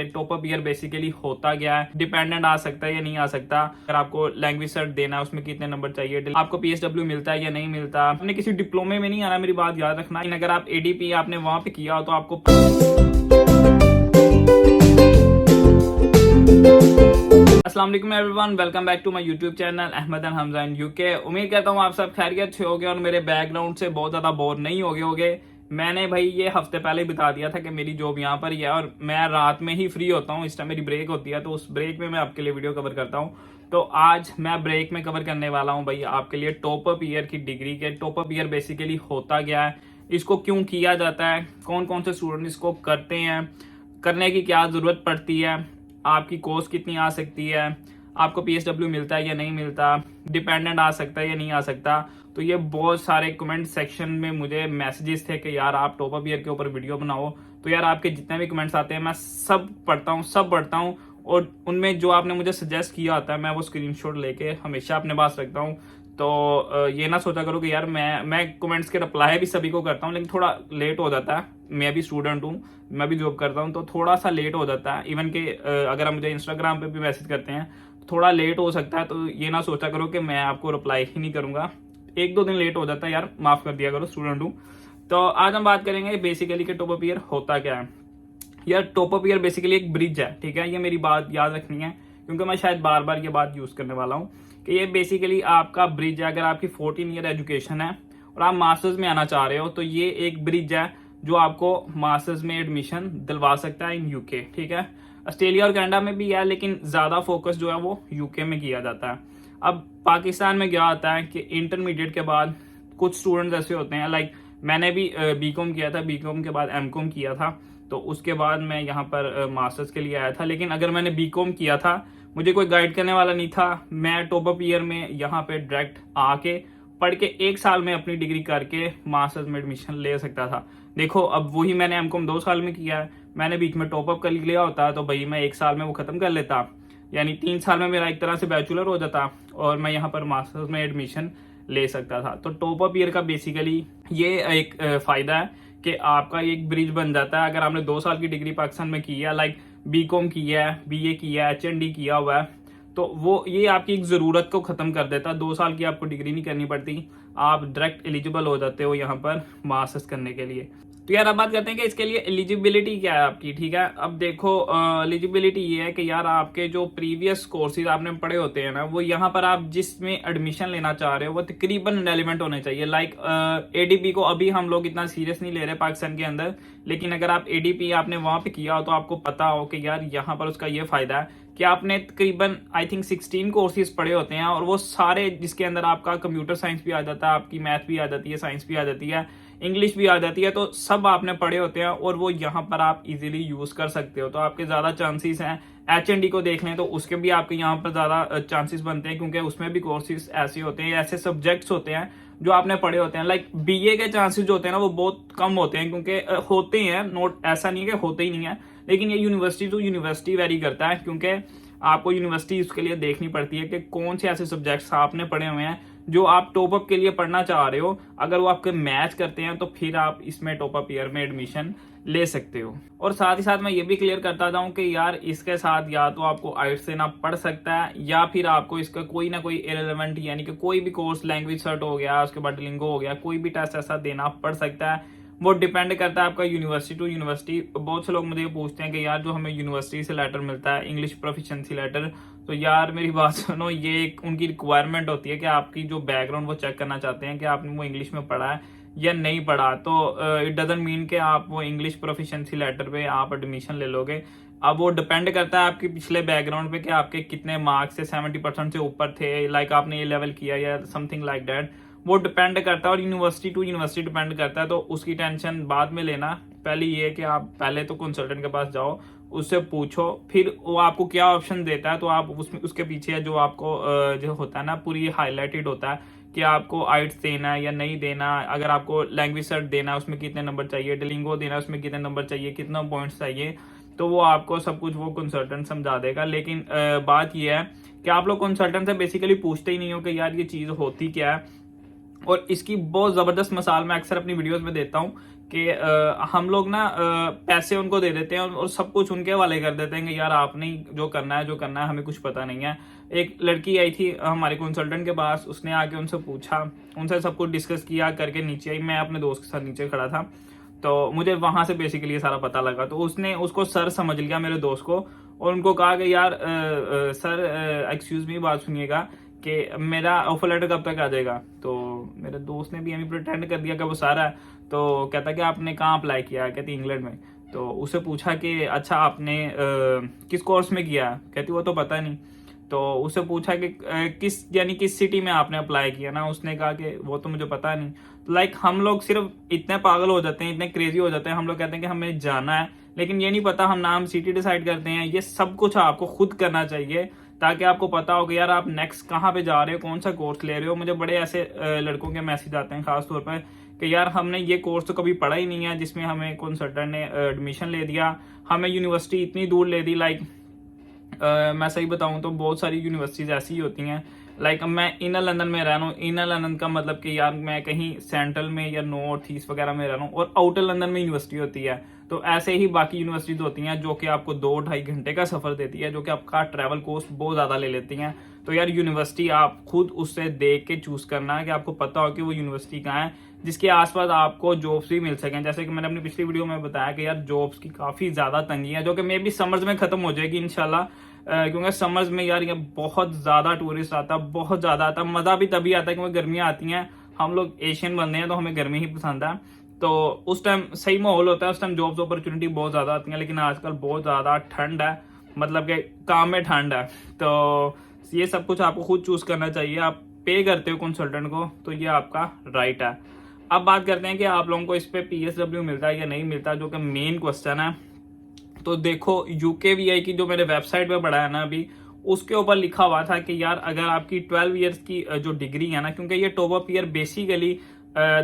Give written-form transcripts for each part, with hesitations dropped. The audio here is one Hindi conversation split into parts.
टॉप अप ईयर बेसिकली होता क्या है, डिपेंडेंट आ सकता है या नहीं आ सकता, अगर आपको लैंग्वेज सर्ट देना है उसमें कितने नंबर चाहिए, आपको पीएसडब्ल्यू मिलता है या नहीं मिलता। आपने किसी डिप्लोमे में नहीं आना, मेरी बात याद रखना। अगर आप एडीपी आपने वहां पे किया हो तो आपको अस्सलाम वालेकुम everyone, welcome back to my YouTube channel Ahmad and Hamza in UK. उम्मीद करता हूँ आप सब खैरियत से होगे और मेरे बैकग्राउंड से बहुत ज्यादा बोर नहीं होगे। मैंने भाई ये हफ्ते पहले ही बता दिया था कि मेरी जॉब यहाँ पर ही है और मैं रात में ही फ्री होता हूँ। इस टाइम मेरी ब्रेक होती है तो उस ब्रेक में मैं आपके लिए वीडियो कवर करता हूँ। तो आज मैं ब्रेक में कवर करने वाला हूँ भाई आपके लिए टॉप अप ईयर की डिग्री के। टॉप अप ईयर बेसिकली होता क्या है, इसको क्यों किया जाता है, कौन कौन से स्टूडेंट इसको करते हैं, करने की क्या जरूरत पड़ती है, आपकी कॉस्ट कितनी आ सकती है, आपको पीएसडब्ल्यू मिलता है या नहीं मिलता, डिपेंडेंट आ सकता है या नहीं आ सकता। तो ये बहुत सारे कमेंट सेक्शन में मुझे मैसेजेस थे कि यार आप टॉप अप ईयर के ऊपर वीडियो बनाओ। तो यार आपके जितने भी कमेंट्स आते हैं मैं सब पढ़ता हूँ और उनमें जो आपने मुझे सजेस्ट किया होता है मैं वो स्क्रीनशॉट लेके हमेशा अपने पास रखता हूँ। तो ये ना सोचा करो कि यार मैं कमेंट्स के रिप्लाई भी सभी को करता हूँ, लेकिन थोड़ा लेट हो जाता है। मैं भी स्टूडेंट हूँ, मैं भी जॉब करता हूँ, तो थोड़ा सा लेट हो जाता है। इवन कि अगर आप मुझे इंस्टाग्राम पे भी मैसेज करते हैं तो थोड़ा लेट हो सकता है। तो ये ना सोचा करो कि मैं आपको रिप्लाई ही नहीं करूंगा, एक दो दिन लेट हो जाता है यार, माफ कर दिया करो, स्टूडेंट हूँ। तो आज हम बात करेंगे बेसिकली कि टॉप अप ईयर होता क्या है। यार टॉप अप ईयर बेसिकली एक ब्रिज है, ठीक है। ये मेरी बात याद रखनी है क्योंकि मैं शायद बार बार ये बात यूज करने वाला हूँ कि ये बेसिकली आपका ब्रिज है। अगर आपकी 14 ईयर एजुकेशन है और आप मास्टर्स में आना चाह रहे हो तो ये एक ब्रिज है जो आपको मास्टर्स में एडमिशन दिलवा सकता है इन यूके, ठीक है। ऑस्ट्रेलिया और कनाडा में भी है लेकिन ज्यादा फोकस जो है वो यूके में किया जाता है। अब पाकिस्तान में क्या होता है कि इंटरमीडिएट के बाद कुछ स्टूडेंट्स ऐसे होते हैं, लाइक मैंने भी बीकॉम किया था, बीकॉम के बाद एमकॉम किया था, तो उसके बाद मैं यहाँ पर मास्टर्स के लिए आया था। लेकिन अगर मैंने बीकॉम किया था, मुझे कोई गाइड करने वाला नहीं था, मैं टॉप अप ईयर में यहाँ पे डायरेक्ट आके पढ़ के एक साल में अपनी डिग्री करके मास्टर्स में एडमिशन ले सकता था। देखो अब वही मैंने एमकॉम 2 साल में किया है, मैंने बीच में टॉप अप कर लिया होता तो भाई मैं एक साल में वो खत्म कर लेता, यानी 3 साल में मेरा एक तरह से बैचलर हो जाता और मैं यहाँ पर मास्टर्स में एडमिशन ले सकता था। तो टॉप अप ईयर का बेसिकली ये एक फायदा है कि आपका एक ब्रिज बन जाता है। अगर आपने 2 साल की डिग्री पाकिस्तान में की है, लाइक बीकॉम किया है, बीए किया है, एचएनडी किया हुआ है, तो वो ये आपकी एक जरूरत को खत्म कर देता है। 2 साल की आपको डिग्री नहीं करनी पड़ती, आप डायरेक्ट एलिजिबल हो जाते हो यहाँ पर मास्टर्स करने के लिए। तो यार अब बात करते हैं कि इसके लिए एलिजिबिलिटी क्या है आपकी, ठीक है। अब देखो एलिजिबिलिटी ये है कि यार आपके जो प्रीवियस कोर्सेज आपने पढ़े होते हैं ना, वो यहाँ पर आप जिसमें एडमिशन लेना चाह रहे हो वो तकरीबन रेलिवेंट होने चाहिए। लाइक एडीपी को अभी हम लोग इतना सीरियस नहीं ले रहे पाकिस्तान के अंदर, लेकिन अगर आप एडीपी आपने वहां पे किया हो तो आपको पता हो कि यार यहाँ पर उसका ये फायदा है कि आपने तकरीबन आई थिंक 16 कोर्सेज पढ़े होते हैं और वो सारे जिसके अंदर आपका कंप्यूटर साइंस भी आ जाता है, आपकी मैथ भी आ जाती है, साइंस भी आ जाती है, इंग्लिश भी आ जाती है, तो सब आपने पढ़े होते हैं और वो यहाँ पर आप इजीली यूज कर सकते हो। तो आपके ज्यादा चांसेस हैं। एचएनडी को देख लें तो उसके भी आपके यहाँ पर ज्यादा चांसेस बनते हैं क्योंकि उसमें भी कोर्सेज ऐसे होते हैं, ऐसे सब्जेक्ट्स होते हैं जो आपने पढ़े होते हैं। लाइक बीए के चांसेस जो होते हैं ना वो बहुत कम होते हैं क्योंकि होते हैं, नोट ऐसा नहीं है कि होते ही नहीं है, लेकिन ये यूनिवर्सिटी टू यूनिवर्सिटी वेरी करता है क्योंकि आपको यूनिवर्सिटी उसके लिए देखनी पड़ती है कि कौन से ऐसे सब्जेक्ट्स आपने पढ़े हुए हैं जो आप टॉप अप के लिए पढ़ना चाह रहे हो। अगर वो आपके मैच करते हैं तो फिर आप इसमें टॉप अप ईयर में एडमिशन ले सकते हो। और साथ ही साथ मैं ये भी क्लियर करता जाऊं कि यार इसके साथ या तो आपको आइट्स देना पड़ सकता है या फिर आपको इसका कोई ना कोई इरेलेवेंट यानी कि कोई भी कोर्स, लैंग्वेज सर्ट हो गया, उसके बाद लिंगो हो गया, कोई भी टेस्ट ऐसा देना पड़ सकता है। वो डिपेंड करता है आपका यूनिवर्सिटी टू यूनिवर्सिटी। बहुत से लोग मुझे पूछते हैं कि यार जो हमें यूनिवर्सिटी से लेटर मिलता है, इंग्लिश प्रोफिशिएंसी लेटर, तो यार मेरी बात सुनो, ये एक उनकी रिक्वायरमेंट होती है कि आपकी जो बैकग्राउंड वो चेक करना चाहते हैं कि आपने वो इंग्लिश में पढ़ा है या नहीं पढ़ा। तो इट डजंट मीन कि आप वो इंग्लिश प्रोफिशिएंसी लेटर पे आप एडमिशन ले लोगे। अब वो डिपेंड करता है आपके पिछले बैकग्राउंड पे कि आपके कितने मार्क्स से 70% से ऊपर थे, लाइक आपने ये लेवल किया या समथिंग लाइक दैट, वो डिपेंड करता है। और यूनिवर्सिटी टू यूनिवर्सिटी डिपेंड करता है, तो उसकी टेंशन बाद में लेना। पहले ये कि आप पहले तो कंसल्टेंट के पास जाओ, उससे पूछो, फिर वो आपको क्या ऑप्शन देता है तो आप उसमें उसके पीछे जो आपको जो होता है ना पूरी हाईलाइटेड होता है कि आपको आइट्स देना है या नहीं देना, अगर आपको लैंग्वेज सर्ट देना है उसमें कितने नंबर चाहिए, डिलिंगो देना है उसमें कितने नंबर चाहिए, कितना पॉइंट्स चाहिए, तो वो आपको सब कुछ वो कंसल्टेंट समझा देगा। लेकिन बात ये है कि आप लोग कंसल्टेंट से बेसिकली पूछते ही नहीं हो कि यार ये चीज होती क्या है। और इसकी बहुत जबरदस्त मिसाल मैं अक्सर अपनी वीडियोस में देता हूँ कि हम लोग ना पैसे उनको दे देते हैं और सब कुछ उनके हवाले कर देते हैं कि यार आपने ही जो करना है, हमें कुछ पता नहीं है। एक लड़की आई थी हमारे कंसल्टेंट के पास, उसने आके उनसे पूछा, उनसे सब कुछ डिस्कस किया करके नीचे आई। मैं अपने दोस्त के साथ नीचे खड़ा था, तो मुझे वहां से बेसिकली ये सारा पता लगा। तो उसने उसको सर समझ लिया मेरे दोस्त को, और उनको कहा कि यार सर एक्सक्यूज मी, बात सुनिएगा कि मेरा ऑफर लेटर कब तक आ जाएगा। तो मेरे दोस्त ने भी हमें प्रिटेंड कर दिया कि वो सारा है। तो कहता कि आपने कहाँ अप्लाई किया, कहती इंग्लैंड में। तो उससे पूछा कि अच्छा आपने किस कोर्स में किया, कहती वो तो पता नहीं। तो उससे पूछा कि किस सिटी में आपने अप्लाई किया ना, उसने कहा कि वो तो मुझे पता नहीं। तो लाइक हम लोग सिर्फ इतने पागल हो जाते हैं, इतने क्रेजी हो जाते हैं, हम लोग कहते हैं कि हमें जाना है, लेकिन ये नहीं पता हम नाम सिटी डिसाइड करते हैं। ये सब कुछ आपको खुद करना चाहिए ताकि आपको पता हो कि यार आप नेक्स्ट कहाँ पे जा रहे हो, कौन सा कोर्स ले रहे हो। मुझे बड़े ऐसे लड़कों के मैसेज आते हैं खासतौर पर कि यार हमने ये कोर्स तो कभी पढ़ा ही नहीं है, जिसमें हमें कंसल्टेंट ने एडमिशन ले दिया, हमें यूनिवर्सिटी इतनी दूर ले दी। लाइक मैं सही बताऊं तो बहुत सारी यूनिवर्सिटीज ऐसी ही होती हैं। लाइक मैं इनर लंदन में रह रहा हूँ, इनर लंदन का मतलब कि यार मैं कहीं सेंट्रल में या नॉर्थ ईस्ट वगैरह में रह रहा हूँ, और आउटर लंदन में यूनिवर्सिटी होती है। तो ऐसे ही बाकी यूनिवर्सिटीज होती हैं जो कि आपको 2-2.5 घंटे का सफर देती है, जो कि आपका ट्रैवल कॉस्ट बहुत ज्यादा ले लेती हैं। तो यार यूनिवर्सिटी आप खुद उससे देख के चूज करना है कि आपको पता हो कि वो यूनिवर्सिटी कहाँ है, जिसके आसपास आपको जॉब्स भी मिल सकें। जैसे कि मैंने अपनी पिछली वीडियो में बताया कि यार जॉब्स की काफी ज्यादा तंगी है, जो कि मे भी समर्स में खत्म हो जाएगी इंशाल्लाह। क्योंकि समर्स में यार ये बहुत ज्यादा टूरिस्ट आता है, बहुत ज्यादा आता है। मजा भी तभी आता है क्योंकि गर्मियां आती हैं, हम लोग एशियन बंदे हैं तो हमें गर्मी ही पसंद है। तो उस टाइम सही माहौल होता है, उस टाइम जॉब्स अपॉर्चुनिटी बहुत ज्यादा आती है। लेकिन आजकल बहुत ज्यादा ठंड है, मतलब कि काम में ठंड है। तो ये सब कुछ आपको खुद चूज करना चाहिए। आप पे करते हो कंसल्टेंट को तो ये आपका राइट है। अब बात करते हैं कि आप लोगों को इस पे PSW मिलता है या नहीं मिलता, जो कि मेन क्वेश्चन है। तो देखो UKVI की जो मेरे वेबसाइट पे पढ़ा है ना अभी, उसके ऊपर लिखा हुआ था कि यार अगर आपकी 12 ईयर्स की जो डिग्री है ना, क्योंकि ये टॉप अप ईयर बेसिकली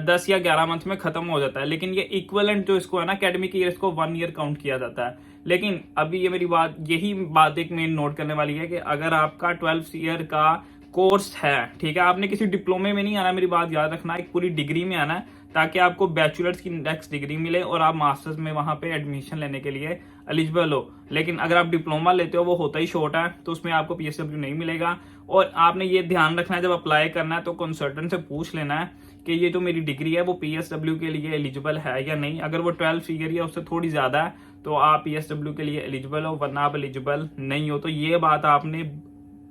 10 या 11 मंथ में खत्म हो जाता है, लेकिन ये इक्विवेलेंट जो इसको है ना एकेडमिक ईयर, इसको 1 ईयर काउंट किया जाता है। लेकिन अभी ये मेरी बात, यही बात एक मेन नोट करने वाली है कि अगर आपका 12 ईयर का कोर्स है, ठीक है, आपने किसी डिप्लोमे में नहीं आना, मेरी बात याद रखना, एक पूरी डिग्री में आना है, ताकि आपको बैचलर्स की नेक्स्ट डिग्री मिले और आप मास्टर्स में वहां पे एडमिशन लेने के लिए एलिजिबल हो। लेकिन अगर आप डिप्लोमा लेते हो, वो होता ही शॉर्ट है, तो उसमें आपको PSW नहीं मिलेगा। और आपने ये ध्यान रखना है जब अप्लाई करना है तो कंसल्टेंट से पूछ लेना है कि ये जो मेरी डिग्री है वो PSW के लिए एलिजिबल है या नहीं। अगर वो 12 ईयर या उससे थोड़ी ज्यादा है तो आप PSW के लिए एलिजिबल हो, वरना आप एलिजिबल नहीं हो। तो ये बात आपने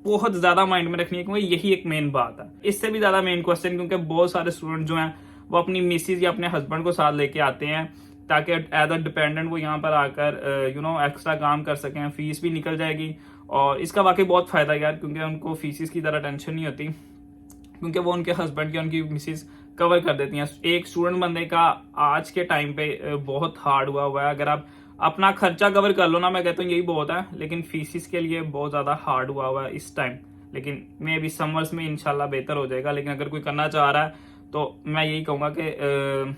बहुत ज्यादा माइंड में रखनी है, क्योंकि यही एक मेन बात है। इससे भी ज्यादा मेन क्वेश्चन, क्योंकि बहुत सारे स्टूडेंट जो हैं वो अपनी मिसेज या अपने हस्बैंड को साथ लेके आते हैं ताकि एज अ डिपेंडेंट वो यहाँ पर आकर एक्स्ट्रा काम कर सकें, फीस भी निकल जाएगी। और इसका वाकई बहुत फायदा है यार, क्योंकि उनको फीसिस की तरह टेंशन नहीं होती, क्योंकि वो उनके हस्बैंड या उनकी मिसेज कवर कर देती हैं। एक स्टूडेंट बंदे का आज के टाइम पे बहुत हार्ड हुआ है। अगर आप अपना खर्चा कवर कर लो ना, मैं कहता हूँ यही बहुत है, लेकिन फीसिस के लिए बहुत ज्यादा हार्ड हुआ है इस टाइम। लेकिन मे भी समर्स में इंशाल्लाह बेहतर हो जाएगा। लेकिन अगर कोई करना चाह रहा है तो मैं यही कहूंगा कि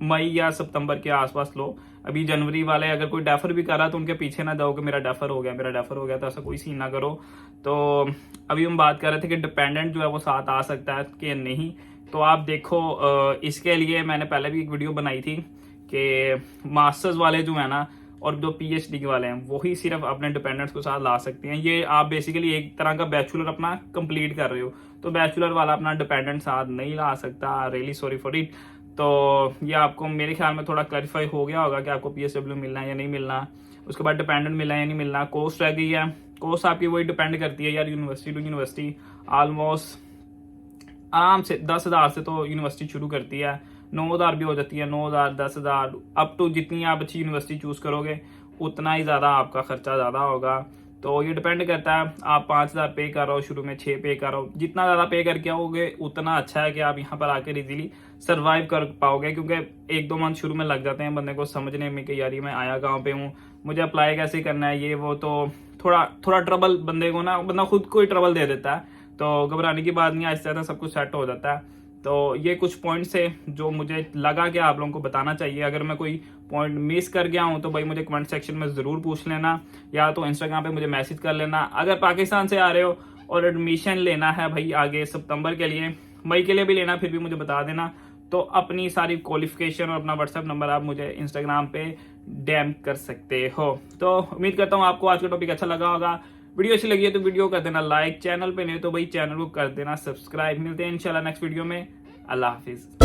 मई या सितंबर के आसपास लो। अभी जनवरी वाले अगर कोई डेफर भी कर रहा है तो उनके पीछे ना जाओ कि मेरा डेफर हो गया, तो ऐसा कोई सीन ना करो। तो अभी हम बात कर रहे थे कि डिपेंडेंट जो है वो साथ आ सकता है कि नहीं। तो आप देखो इसके लिए मैंने पहले भी एक वीडियो बनाई थी कि मास्टर्स वाले जो है ना और जो PhD वाले हैं वही सिर्फ अपने डिपेंडेंट्स को साथ ला सकते हैं। ये आप बेसिकली एक तरह का बैचलर अपना कंप्लीट कर रहे हो, तो बैचलर वाला अपना डिपेंडेंट साथ नहीं ला सकता। Really sorry for it. तो ये आपको मेरे ख्याल में थोड़ा क्लैरिफाई हो गया होगा कि आपको PSW मिलना है या नहीं मिलना, उसके बाद डिपेंडेंट मिलना है या नहीं मिलना। कोर्स रह गई है, कोर्स आपकी वही डिपेंड करती है यार यूनिवर्सिटी टू यूनिवर्सिटी। ऑलमोस्ट आराम से 10,000 से तो यूनिवर्सिटी शुरू करती है, 9,000 भी हो जाती है, 9,000 10,000 अप टू जितनी आप अच्छी यूनिवर्सिटी चूज करोगे उतना ही ज्यादा आपका खर्चा ज्यादा होगा। तो ये डिपेंड करता है, आप 5,000 पे कर रहे हो, शुरू में 6 पे कर रहे हो, जितना ज्यादा पे करके आओगे उतना अच्छा है कि आप यहाँ पर आकर इजीली सर्वाइव कर पाओगे। क्योंकि 1-2 मंथ शुरू में लग जाते हैं बंदे को समझने में कि यार ये मैं आया कहाँ पे हूँ, मुझे अप्लाई कैसे करना है, ये वो। तो थोड़ा ट्रबल बंदे को ना, बंदा खुद को ही ट्रबल दे देता है। तो घबराने की बात नहीं, आहिस्ता आहिस्ता सब कुछ सेट हो जाता है। तो ये कुछ पॉइंट्स है जो मुझे लगा कि आप लोगों को बताना चाहिए। अगर मैं कोई पॉइंट मिस कर गया हूं तो भाई मुझे कमेंट सेक्शन में जरूर पूछ लेना, या तो इंस्टाग्राम पे मुझे मैसेज कर लेना। अगर पाकिस्तान से आ रहे हो और एडमिशन लेना है भाई आगे सितंबर के लिए, मई के लिए भी लेना, फिर भी मुझे बता देना। तो अपनी सारी क्वालिफिकेशन और अपना व्हाट्सएप नंबर आप मुझे इंस्टाग्राम पे डीएम कर सकते हो। तो उम्मीद करता हूँ आपको आज का टॉपिक अच्छा लगा होगा। वीडियो अच्छी लगी है तो वीडियो कर देना लाइक, चैनल पे नहीं तो भाई चैनल को कर देना सब्सक्राइब। मिलते हैं इंशाल्लाह नेक्स्ट वीडियो में। अल्लाह हाफिज।